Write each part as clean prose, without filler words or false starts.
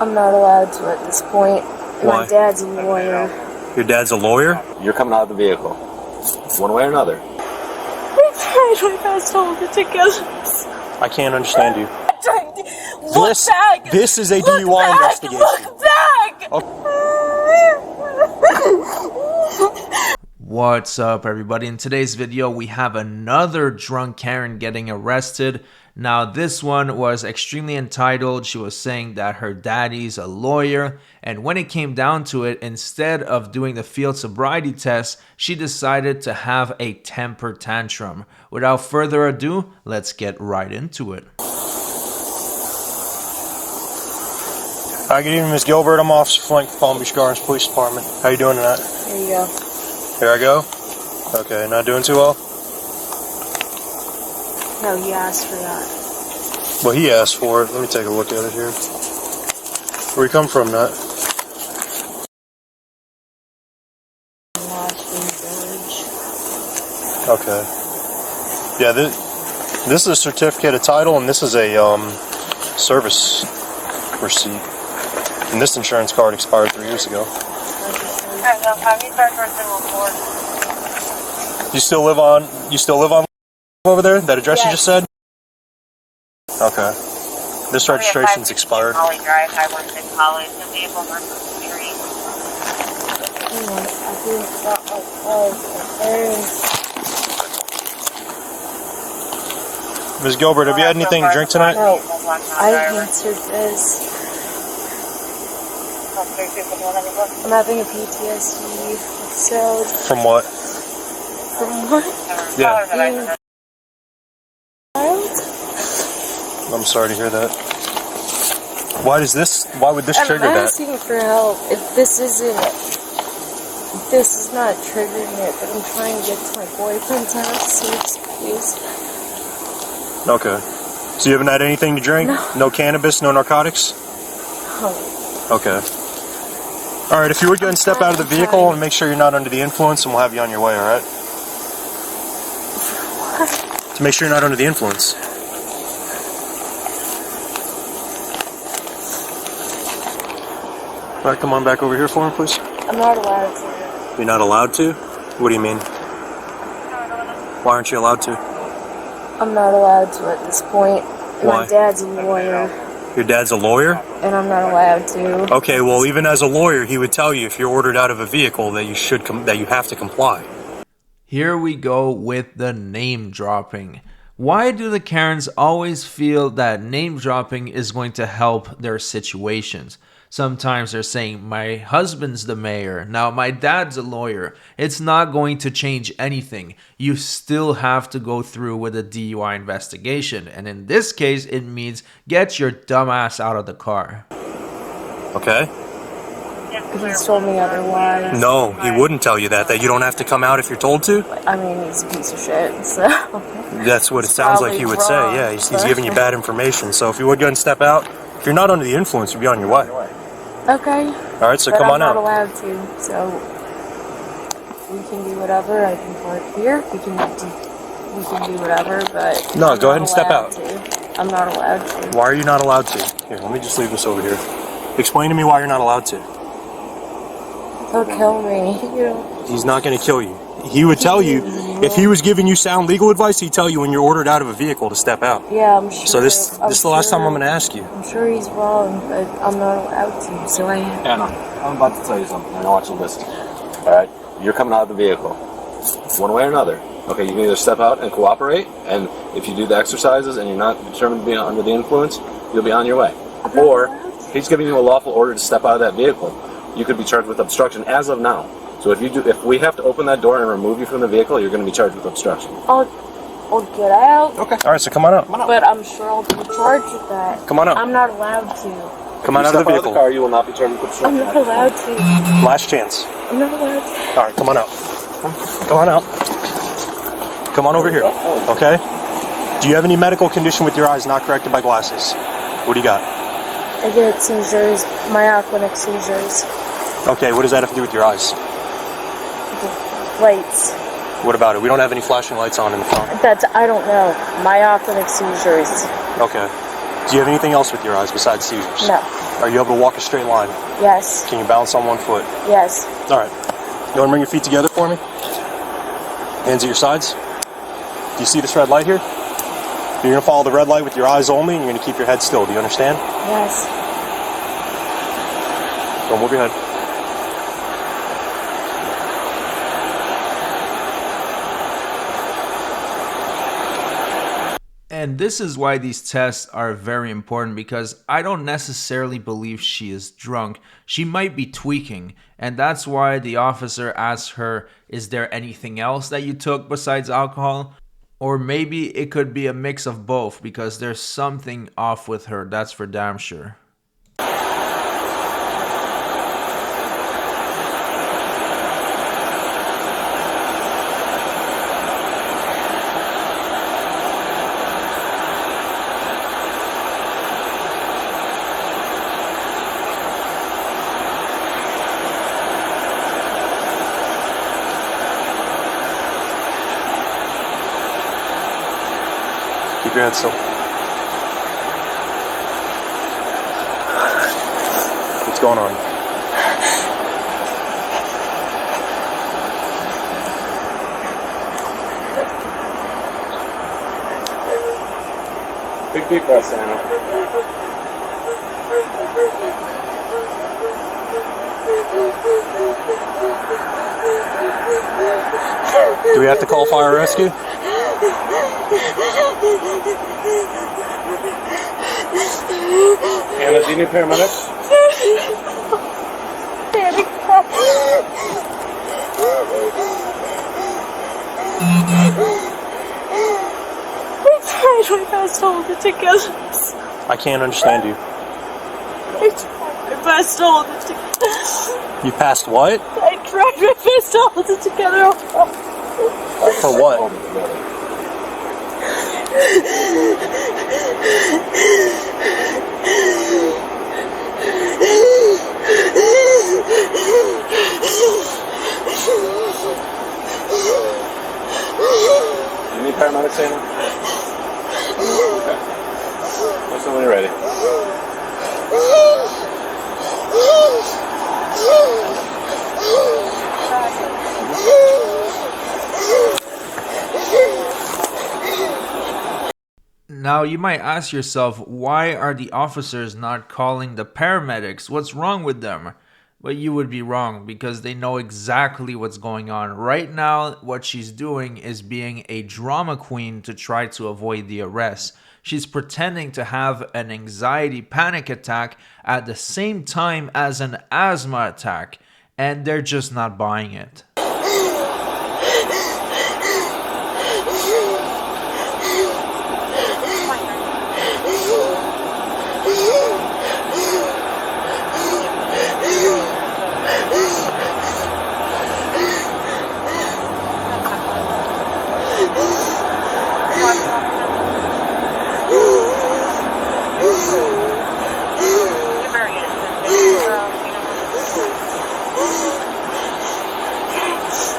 I'm not allowed to at this point. Why? My dad's a lawyer. Your dad's a lawyer? You're coming out of the vehicle. One way or another. I tried my best to hold it together. I can't understand you. Look back! This is a Look DUI back! investigation. Look back! What's up, everybody? In today's video, we have another drunk Karen getting arrested. Now, this one was extremely entitled. She was saying that her daddy's a lawyer, and when it came down to it, instead of doing the field sobriety test, she decided to have a temper tantrum. Without further ado, let's get right into it. Hi, good evening, Ms. Gilbert. I'm Officer Flink, Palm Beach Gardens Police Department. How you doing tonight? There you go. Here I go? Okay, not doing too well? No, he asked for that. Well, he asked for it. Let me take a look at it here. Where you come from, Nut? Washington Village. Okay. Yeah, this is a certificate of title, and this is a service receipt. And this insurance card expired 3 years ago. You still live on over there? That address you just said? Okay. This registration's expired. I'm Ms. Gilbert, have you had anything to drink tonight? No, I answered this. I'm having a PTSD episode. From what? From what? Yeah. Being child? I'm sorry to hear that. Why would this trigger I'm that? asking for help. If this is not triggering it, but I'm trying to get to my boyfriend's house, so please. Okay. So you haven't had anything to drink? No. No cannabis, no narcotics? Oh. Okay. Alright, if you would go and step out of the vehicle and make sure you're not under the influence, and we'll have you on your way, alright? What? To make sure you're not under the influence. Alright, come on back over here for him, please. I'm not allowed to. You're not allowed to? What do you mean? Why aren't you allowed to? I'm not allowed to at this point. Why? My dad's a lawyer. Your dad's a lawyer? And I'm not allowed to. Okay, well, even as a lawyer, he would tell you if you're ordered out of a vehicle that you have to comply. Here we go with the name dropping. Why do the Karens always feel that name dropping is going to help their situations? Sometimes they're saying, my husband's the mayor, now my dad's a lawyer. It's not going to change anything. You still have to go through with a DUI investigation. And in this case, it means get your dumb ass out of the car. Okay? He's told me otherwise. No, he wouldn't tell you that you don't have to come out if you're told to? I mean, he's a piece of shit, so... That's what it sounds like he would say, yeah. He's giving you bad information. So if you would go and step out, if you're not under the influence, you'll be on your way. Okay. Alright, so come on out. I'm not allowed to, so... We can do whatever, I can park here, we can do whatever, but... No, go ahead and step out. I'm not allowed to. Why are you not allowed to? Here, let me just leave this over here. Explain to me why you're not allowed to. He'll kill me. He's not going to kill you. He would tell you, if he was giving you sound legal advice, he'd tell you when you're ordered out of a vehicle to step out. Yeah, I'm sure. So this is the last time I'm going to ask you. I'm sure he's wrong, but I'm not allowed to, so I am. Anna, I'm about to tell you something. I want you to listen. Alright? You're coming out of the vehicle. One way or another. Okay, you can either step out and cooperate, and if you do the exercises and you're not determined to be under the influence, you'll be on your way. Or, he's giving you a lawful order to step out of that vehicle. You could be charged with obstruction as of now. So if we have to open that door and remove you from the vehicle, you're going to be charged with obstruction. I'll get out. Okay. Alright, so come on out. But I'm sure I'll be charged with that. Come on out. I'm not allowed to. Come on out of the vehicle. car, you will not be charged with obstruction. I'm not allowed to. Last chance. I'm not allowed to. Alright, come on out. Come on out. Come on over here. Okay? Do you have any medical condition with your eyes not corrected by glasses? What do you got? I get seizures, myoclonic seizures. Okay, what does that have to do with your eyes? Lights. What about it? We don't have any flashing lights on in the front. I don't know. Myoclonic seizures. Okay. Do you have anything else with your eyes besides seizures? No. Are you able to walk a straight line? Yes. Can you balance on one foot? Yes. All right. You want to bring your feet together for me? Hands at your sides. Do you see this red light here? You're going to follow the red light with your eyes only, and you're going to keep your head still. Do you understand? Yes. Don't move your head. And this is why these tests are very important, because I don't necessarily believe she is drunk. She might be tweaking, and that's why the officer asked her, is there anything else that you took besides alcohol? Or maybe it could be a mix of both, because there's something off with her, that's for damn sure. Keep your head still. What's going on? Big deep breath, Santa. Do we have to call fire rescue? Anna, do you need paramedics? I tried my best to hold it together. I can't understand you. I tried my best to hold it together. You passed what? I tried my best to hold it together. For what? You need paramedics, Anna? Okay. Let's know when you're ready. Now you might ask yourself, why are the officers not calling the paramedics? What's wrong with them? But you would be wrong, because they know exactly what's going on. Right now, what she's doing is being a drama queen to try to avoid the arrest. She's pretending to have an anxiety panic attack at the same time as an asthma attack, and they're just not buying it.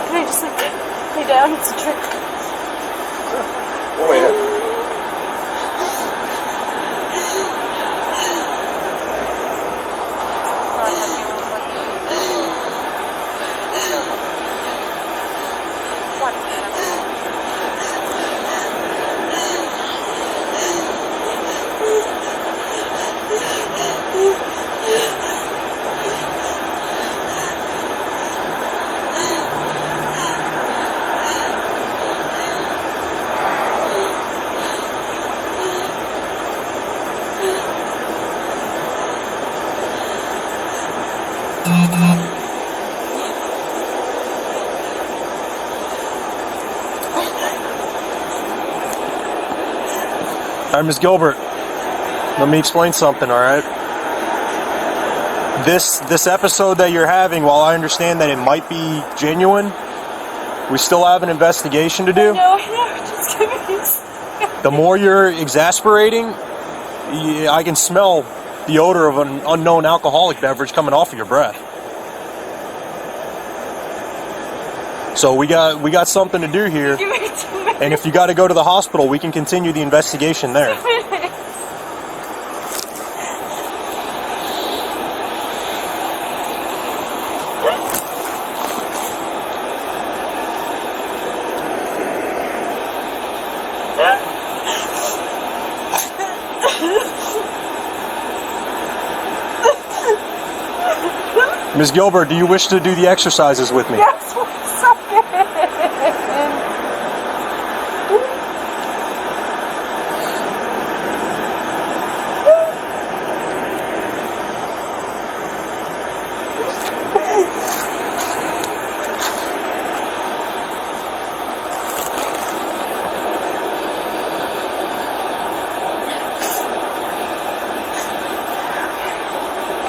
Can I just lay down? It's a trick. We'll wait here. All right, Ms. Gilbert, let me explain something, all right? This episode that you're having, while I understand that it might be genuine, we still have an investigation to do. No, just give me. The more you're exasperating, I can smell the odor of an unknown alcoholic beverage coming off of your breath. So we got something to do here. Give me 2 minutes. And if you got to go to the hospital, we can continue the investigation there. 2 minutes. Ms. Gilbert, do you wish to do the exercises with me? Yes, what's up?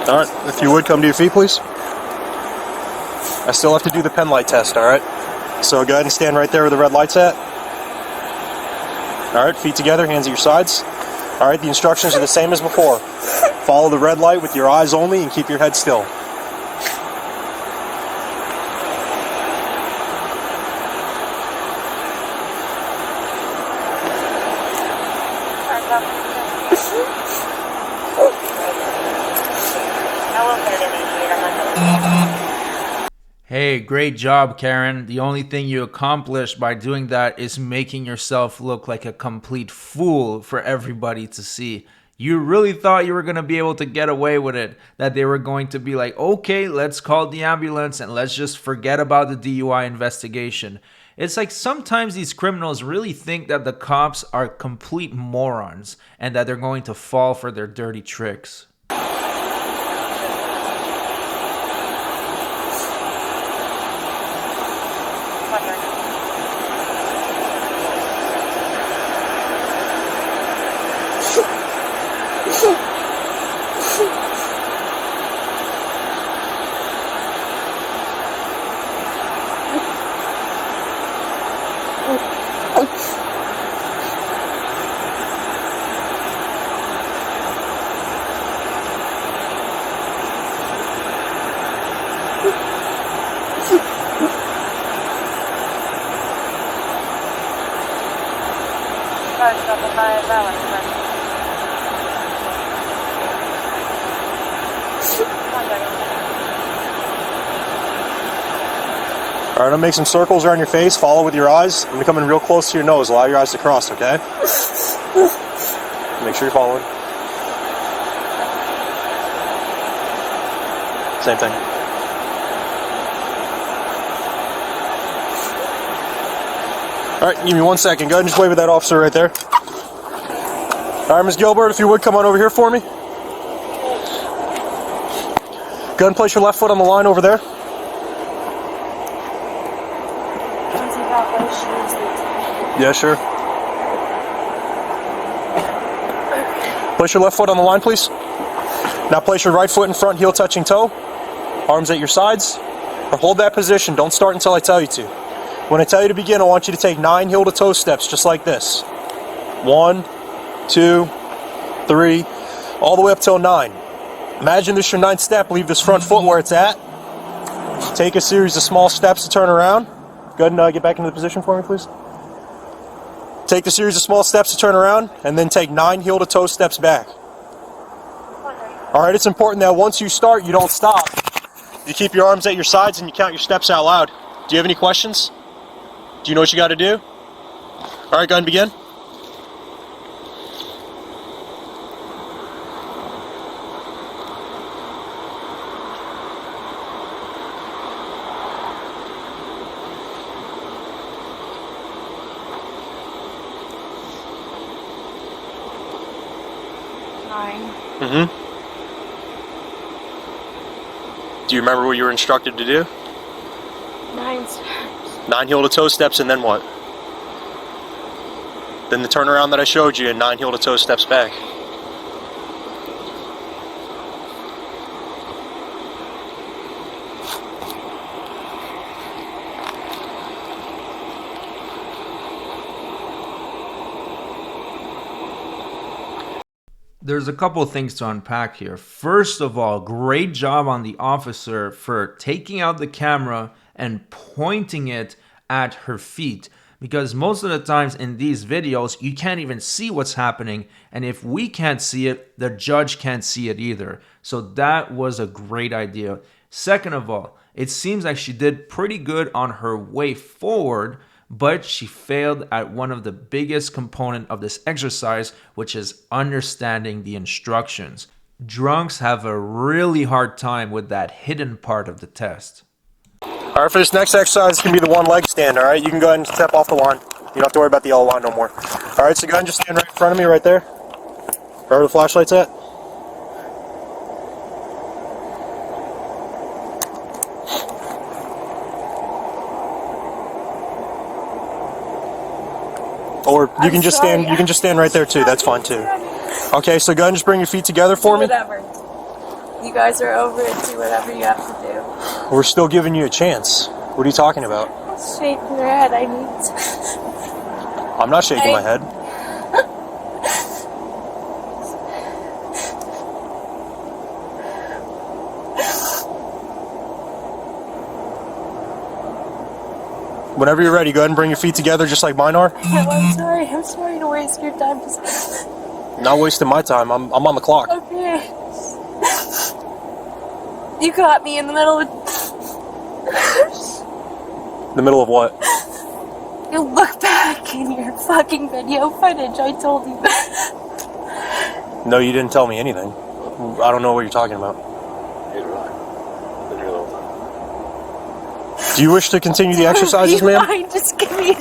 All right, if you would come to your feet, please. I still have to do the pen light test, all right? So go ahead and stand right there where the red light's at. All right, feet together, hands at your sides. All right, the instructions are the same as before. Follow the red light with your eyes only and keep your head still. Hey, great job, Karen. The only thing you accomplished by doing that is making yourself look like a complete fool for everybody to see. You really thought you were going to be able to get away with it, that they were going to be like, okay, let's call the ambulance and let's just forget about the DUI investigation. It's like sometimes these criminals really think that the cops are complete morons and that they're going to fall for their dirty tricks. All right, I'm gonna make some circles around your face. Follow with your eyes. I'm gonna come in real close to your nose. Allow your eyes to cross, okay? Make sure you're following. Same thing. All right, give me 1 second. Go ahead and just wave at that officer right there. All right, Ms. Gilbert, if you would come on over here for me. Go ahead and place your left foot on the line over there. Yeah, sure. Place your left foot on the line, please. Now place your right foot in front, heel touching toe. Arms at your sides. Or hold that position. Don't start until I tell you to. When I tell you to begin, I want you to take 9 heel to toe steps, just like this. 1, 2, 3, all the way up till 9. Imagine this is your 9th step. Leave this front foot where it's at. Take a series of small steps to turn around. Go ahead and get back into the position for me, please. Take the series of small steps to turn around, and then take 9 heel to toe steps back. All right, it's important that once you start, you don't stop. You keep your arms at your sides and you count your steps out loud. Do you have any questions? Do you know what you got to do? All right, go ahead and begin. Mm-hmm. Do you remember what you were instructed to do? 9 steps. 9 heel to toe steps, and then what? Then the turnaround that I showed you, and 9 heel to toe steps back. There's a couple of things to unpack here. First of all, great job on the officer for taking out the camera and pointing it at her feet. Because most of the times in these videos, you can't even see what's happening. And if we can't see it, the judge can't see it either. So that was a great idea. Second of all, it seems like she did pretty good on her way forward, but she failed at one of the biggest component of this exercise, which is understanding the instructions. Drunks have a really hard time with that hidden part of the test. Alright, for this next exercise, it's going to be the one leg stand, alright? You can go ahead and step off the line. You don't have to worry about the yellow line no more. Alright, so go ahead and just stand right in front of me, right there. Right where the flashlight's at. Or you can just stand right there too, that's fine too. Okay, so go ahead and just bring your feet together for me. Whatever. You guys are over it, do whatever you have to do. We're still giving you a chance. What are you talking about? Shake your head, I need to. I'm not shaking my head. Whenever you're ready, go ahead and bring your feet together just like mine are. No, I'm sorry to waste your time. Not wasting my time, I'm on the clock. Okay. You caught me in the middle of... The middle of what? You look back in your fucking video footage, I told you. No, you didn't tell me anything. I don't know what you're talking about. Do you wish to continue the exercises, ma'am? Fine, just give me...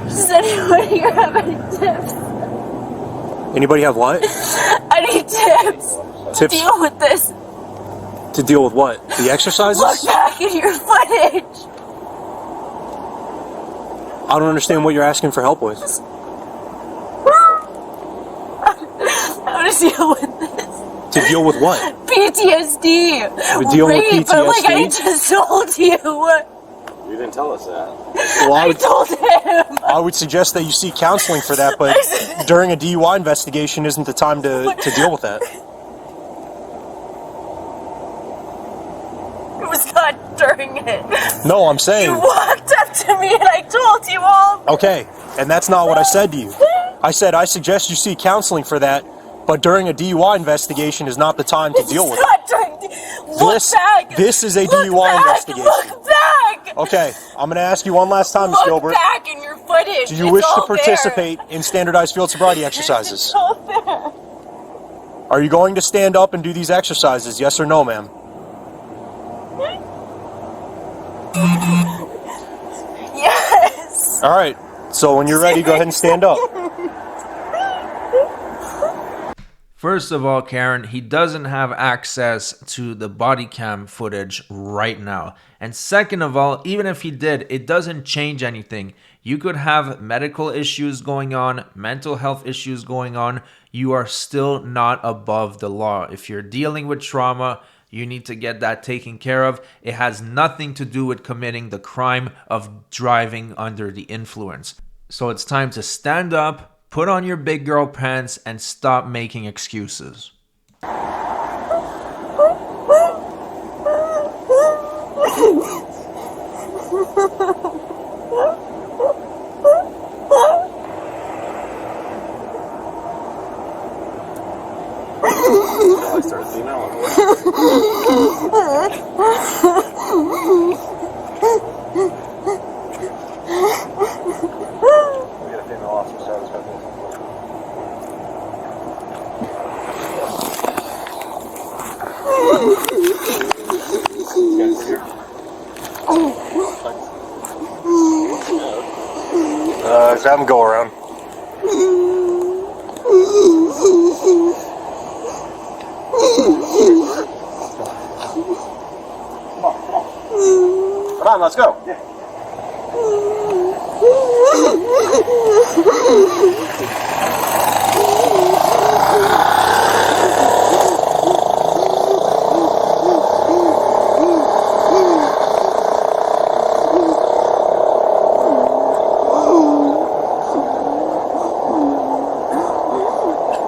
Does anybody here have any tips? Anybody have what? I need tips. Tips? Deal with this. To deal with what? The exercises? Look back at your footage. I don't understand what you're asking for help with. How to deal with this? To deal with what? PTSD. To deal with Rape, PTSD? like I just told you. You didn't tell us that. Well, I told him. I would suggest that you seek counseling for that, but during a DUI investigation isn't the time to deal with that. It was not during it. No, I'm saying... You walked up to me and I told you all. Okay, and that's not what I said to you. I said I suggest you seek counseling for that, but during a DUI investigation is not the time to deal with it. Not during... Look back. This is a Look DUI back. investigation. Look back. Okay, I'm going to ask you one last time, Ms. Look Gilbert. back in your footage. Do you It's wish to all participate in standardized field sobriety exercises? It's all there. Are you going to stand up and do these exercises? Yes or no, ma'am? Yes. All right. So when you're ready, go ahead and stand up. First of all, Karen, he doesn't have access to the body cam footage right now. And second of all, even if he did, it doesn't change anything. You could have medical issues going on, mental health issues going on. You are still not above the law. If you're dealing with trauma, you need to get that taken care of. It has nothing to do with committing the crime of driving under the influence. So it's time to stand up, put on your big girl pants, and stop making excuses. I started emailing. We got a female officer status right there. Just have him go around. Come on, let's go. Yeah.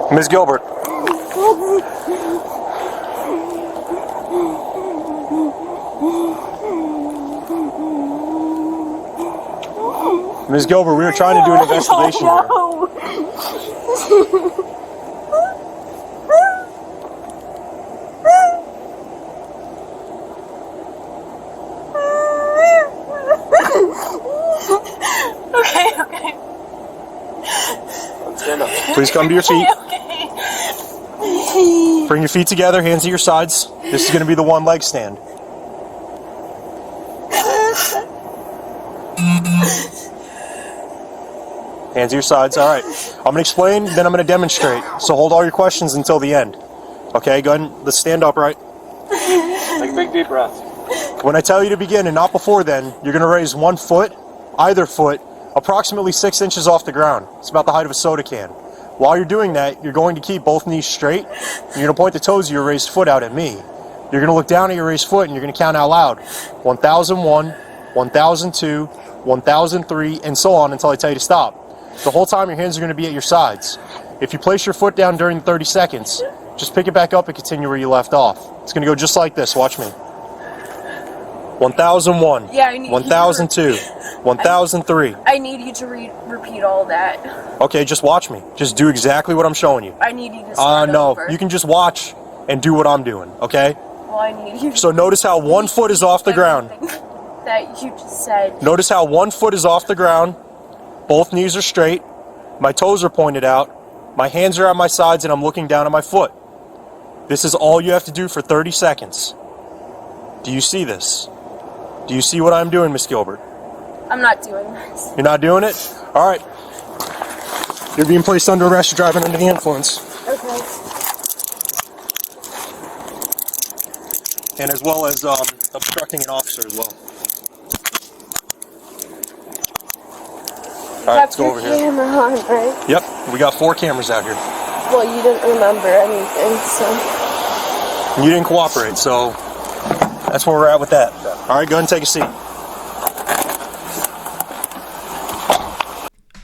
Ms. Gilbert. Ms. Gilbert, we were trying to do an investigation here. No. Okay. Stand up. Please come to your feet. Okay. Bring your feet together, hands at your sides. This is going to be the one leg stand. Hands at your sides. All right. I'm going to explain, then I'm going to demonstrate. So hold all your questions until the end. Okay, go ahead and let's stand upright. Take a big deep breath. When I tell you to begin and not before then, you're going to raise one foot, either foot, approximately 6 inches off the ground. It's about the height of a soda can. While you're doing that, you're going to keep both knees straight. You're going to point the toes of your raised foot out at me. You're going to look down at your raised foot and you're going to count out loud. 1001, 1002, 1003, and so on until I tell you to stop. The whole time your hands are going to be at your sides. If you place your foot down during the 30 seconds, just pick it back up and continue where you left off. It's going to go just like this. Watch me. 1001, Yeah, I need 1002, 1003. I need you to repeat all that. Okay, just watch me. Just do exactly what I'm showing you. I need you to start No, over. you can just watch and do what I'm doing, okay? Well, I need you. So notice how one foot is off the ground. That you just said. Notice how one foot is off the ground. Both knees are straight. My toes are pointed out. My hands are at my sides and I'm looking down at my foot. This is all you have to do for 30 seconds. Do you see this? Do you see what I'm doing, Miss Gilbert? I'm not doing this. You're not doing it? All right. You're being placed under arrest. You're driving under the influence. Okay. And as well as obstructing an officer as well. All right, let's go over here. Camera on, right? Yep, we got 4 cameras out here. Well, you didn't remember anything, so. You didn't cooperate, so that's where we're at with that. All right, go ahead and take a seat.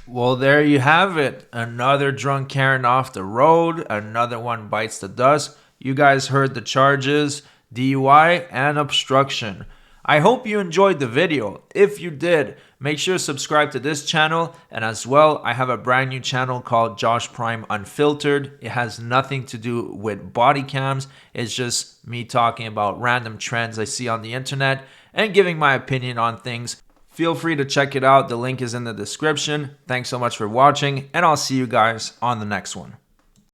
Well, there you have it. Another drunk Karen off the road. Another one bites the dust. You guys heard the charges: DUI and obstruction. I hope you enjoyed the video. If you did, make sure to subscribe to this channel. And as well, I have a brand new channel called Josh Prime Unfiltered. It has nothing to do with body cams. It's just me talking about random trends I see on the internet and giving my opinion on things. Feel free to check it out. The link is in the description. Thanks so much for watching, and I'll see you guys on the next one.